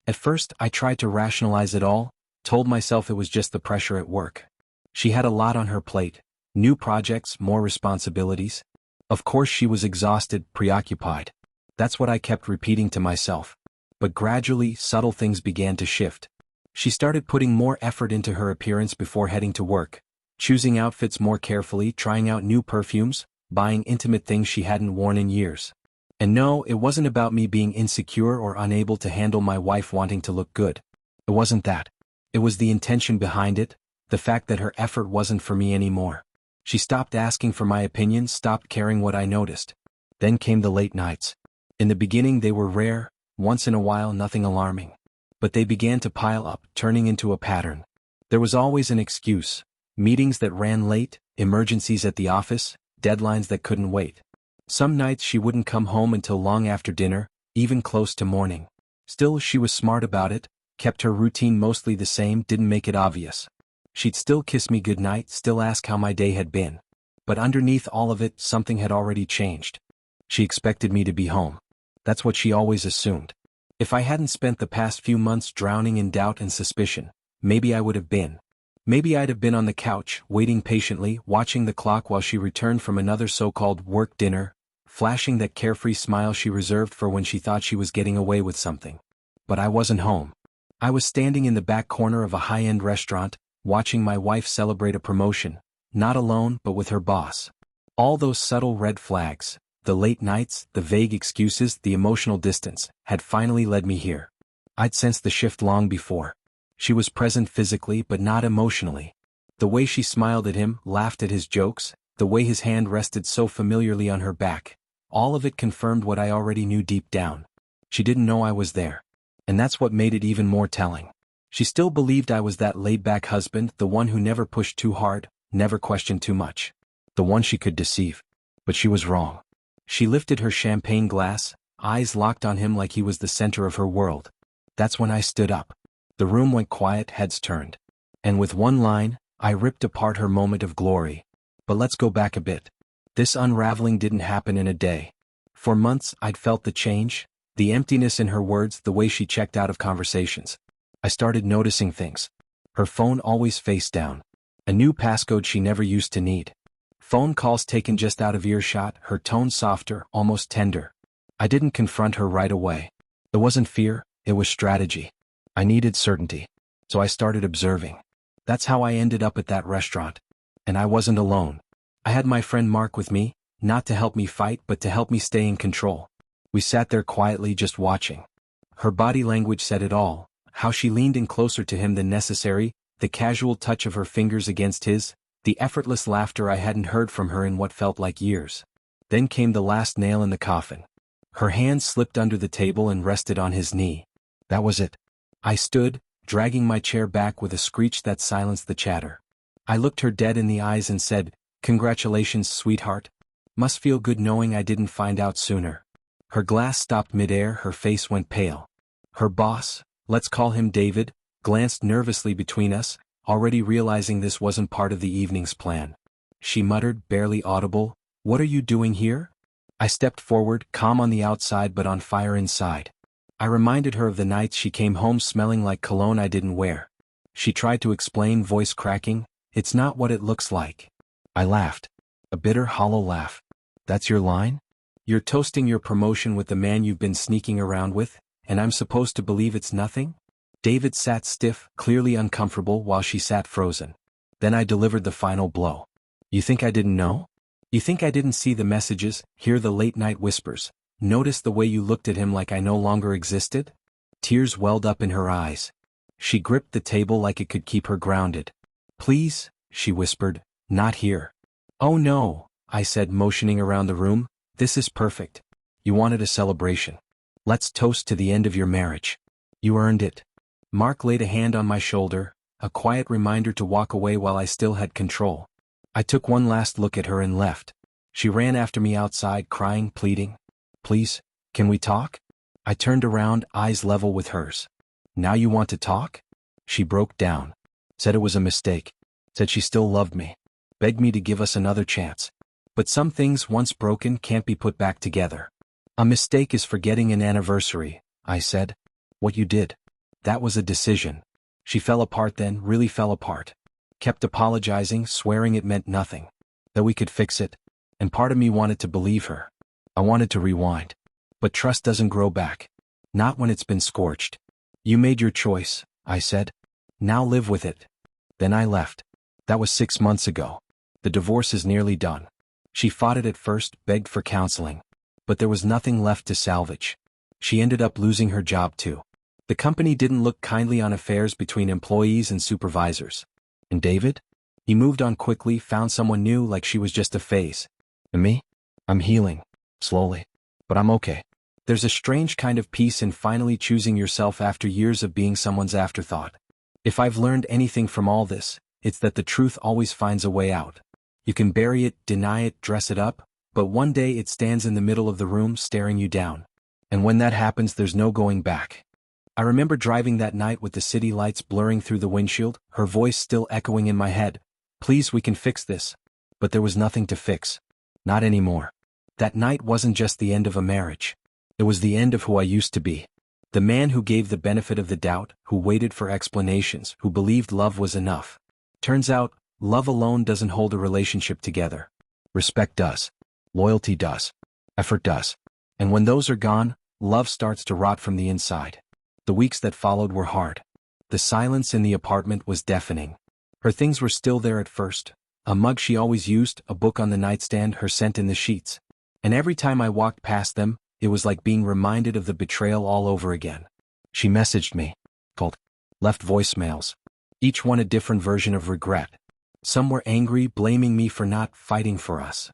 At first, I tried to rationalize it all, told myself it was just the pressure at work. She had a lot on her plate, new projects, more responsibilities. Of course she was exhausted, preoccupied. That's what I kept repeating to myself. But gradually, subtle things began to shift. She started putting more effort into her appearance before heading to work, choosing outfits more carefully, trying out new perfumes, buying intimate things she hadn't worn in years. And no, it wasn't about me being insecure or unable to handle my wife wanting to look good. It wasn't that. It was the intention behind it, the fact that her effort wasn't for me anymore. She stopped asking for my opinion, stopped caring what I noticed. Then came the late nights. In the beginning they were rare, once in a while, nothing alarming. But they began to pile up, turning into a pattern. There was always an excuse. Meetings that ran late, emergencies at the office, deadlines that couldn't wait. Some nights she wouldn't come home until long after dinner, even close to morning. Still, she was smart about it, kept her routine mostly the same, didn't make it obvious. She'd still kiss me goodnight, still ask how my day had been. But underneath all of it, something had already changed. She expected me to be home. That's what she always assumed. If I hadn't spent the past few months drowning in doubt and suspicion, maybe I would have been. Maybe I'd have been on the couch, waiting patiently, watching the clock while she returned from another so-called work dinner, flashing that carefree smile she reserved for when she thought she was getting away with something. But I wasn't home. I was standing in the back corner of a high-end restaurant, watching my wife celebrate a promotion, not alone but with her boss. All those subtle red flags, the late nights, the vague excuses, the emotional distance, had finally led me here. I'd sensed the shift long before. She was present physically but not emotionally. The way she smiled at him, laughed at his jokes, the way his hand rested so familiarly on her back, all of it confirmed what I already knew deep down. She didn't know I was there. And that's what made it even more telling. She still believed I was that laid-back husband, the one who never pushed too hard, never questioned too much. The one she could deceive. But she was wrong. She lifted her champagne glass, eyes locked on him like he was the center of her world. That's when I stood up. The room went quiet, heads turned. And with one line, I ripped apart her moment of glory. But let's go back a bit. This unraveling didn't happen in a day. For months I'd felt the change, the emptiness in her words, the way she checked out of conversations. I started noticing things. Her phone always face down. A new passcode she never used to need. Phone calls taken just out of earshot, her tone softer, almost tender. I didn't confront her right away. It wasn't fear, it was strategy. I needed certainty. So I started observing. That's how I ended up at that restaurant. And I wasn't alone. I had my friend Mark with me, not to help me fight but to help me stay in control. We sat there quietly just watching. Her body language said it all, how she leaned in closer to him than necessary, the casual touch of her fingers against his, the effortless laughter I hadn't heard from her in what felt like years. Then came the last nail in the coffin. Her hand slipped under the table and rested on his knee. That was it. I stood, dragging my chair back with a screech that silenced the chatter. I looked her dead in the eyes and said, "Congratulations, sweetheart. Must feel good knowing I didn't find out sooner." Her glass stopped midair, her face went pale. Her boss, let's call him David, glanced nervously between us, already realizing this wasn't part of the evening's plan. She muttered, barely audible, "What are you doing here?" I stepped forward, calm on the outside but on fire inside. I reminded her of the nights she came home smelling like cologne I didn't wear. She tried to explain, voice cracking, "It's not what it looks like." I laughed. A bitter, hollow laugh. "That's your line? You're toasting your promotion with the man you've been sneaking around with, and I'm supposed to believe it's nothing?" David sat stiff, clearly uncomfortable while she sat frozen. Then I delivered the final blow. "You think I didn't know? You think I didn't see the messages, hear the late-night whispers, notice the way you looked at him like I no longer existed?" Tears welled up in her eyes. She gripped the table like it could keep her grounded. "Please," she whispered, "not here." "Oh no," I said, motioning around the room, "this is perfect. You wanted a celebration. Let's toast to the end of your marriage. You earned it." Mark laid a hand on my shoulder, a quiet reminder to walk away while I still had control. I took one last look at her and left. She ran after me outside, crying, pleading, "Please, can we talk?" I turned around, eyes level with hers. "Now you want to talk?" She broke down. Said it was a mistake. Said she still loved me. Begged me to give us another chance. But some things once broken can't be put back together. "A mistake is forgetting an anniversary," I said. "What you did. That was a decision. She fell apart then, really fell apart. Kept apologizing, swearing it meant nothing. That we could fix it. And part of me wanted to believe her. I wanted to rewind. But trust doesn't grow back. Not when it's been scorched. You made your choice, I said. Now live with it. Then I left. That was 6 months ago. The divorce is nearly done. She fought it at first, begged for counseling. But there was nothing left to salvage. She ended up losing her job too. The company didn't look kindly on affairs between employees and supervisors. And David? He moved on quickly, found someone new like she was just a phase. And me? I'm healing. Slowly. But I'm okay. There's a strange kind of peace in finally choosing yourself after years of being someone's afterthought. If I've learned anything from all this, it's that the truth always finds a way out. You can bury it, deny it, dress it up, but one day it stands in the middle of the room staring you down. And when that happens, there's no going back. I remember driving that night with the city lights blurring through the windshield, her voice still echoing in my head. Please, we can fix this. But there was nothing to fix. Not anymore. That night wasn't just the end of a marriage. It was the end of who I used to be. The man who gave the benefit of the doubt, who waited for explanations, who believed love was enough. Turns out, love alone doesn't hold a relationship together. Respect does. Loyalty does. Effort does. And when those are gone, love starts to rot from the inside. The weeks that followed were hard. The silence in the apartment was deafening. Her things were still there at first. A mug she always used, a book on the nightstand, her scent in the sheets. And every time I walked past them, it was like being reminded of the betrayal all over again. She messaged me. Called. Left voicemails. Each one a different version of regret. Some were angry, blaming me for not fighting for us.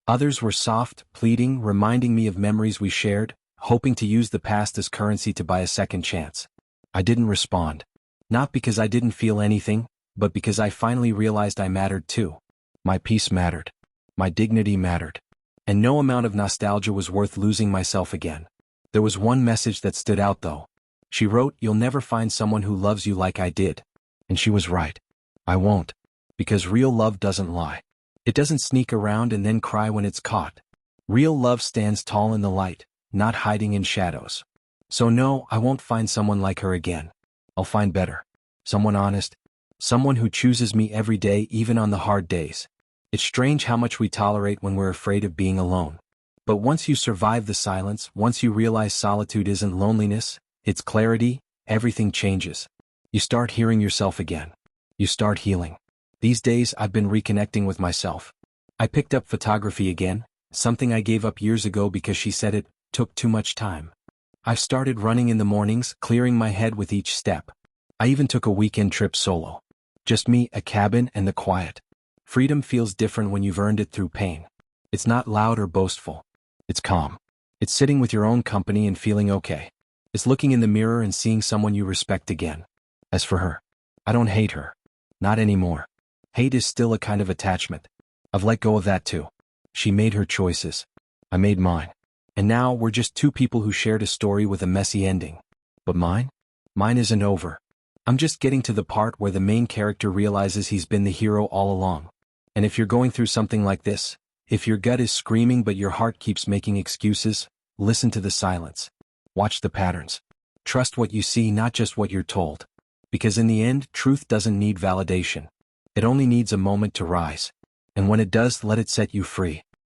Others were soft, pleading, reminding me of memories we shared, hoping to use the past as currency to buy a second chance. I didn't respond. Not because I didn't feel anything, but because I finally realized I mattered too. My peace mattered. My dignity mattered. And no amount of nostalgia was worth losing myself again. There was one message that stood out though. She wrote, "You'll never find someone who loves you like I did." And she was right. I won't. Because real love doesn't lie. It doesn't sneak around and then cry when it's caught. Real love stands tall in the light, not hiding in shadows. So no, I won't find someone like her again. I'll find better. Someone honest. Someone who chooses me every day, even on the hard days. It's strange how much we tolerate when we're afraid of being alone. But once you survive the silence, once you realize solitude isn't loneliness, it's clarity, everything changes. You start hearing yourself again. You start healing. These days I've been reconnecting with myself. I picked up photography again, something I gave up years ago because she said it took too much time. I've started running in the mornings, clearing my head with each step. I even took a weekend trip solo. Just me, a cabin, and the quiet. Freedom feels different when you've earned it through pain. It's not loud or boastful. It's calm. It's sitting with your own company and feeling okay. It's looking in the mirror and seeing someone you respect again. As for her, I don't hate her. Not anymore. Hate is still a kind of attachment. I've let go of that too. She made her choices. I made mine. And now we're just two people who shared a story with a messy ending. But mine? Mine isn't over. I'm just getting to the part where the main character realizes he's been the hero all along. And if you're going through something like this, if your gut is screaming but your heart keeps making excuses, listen to the silence. Watch the patterns. Trust what you see, not just what you're told. Because in the end, truth doesn't need validation. It only needs a moment to rise. And when it does, let it set you free.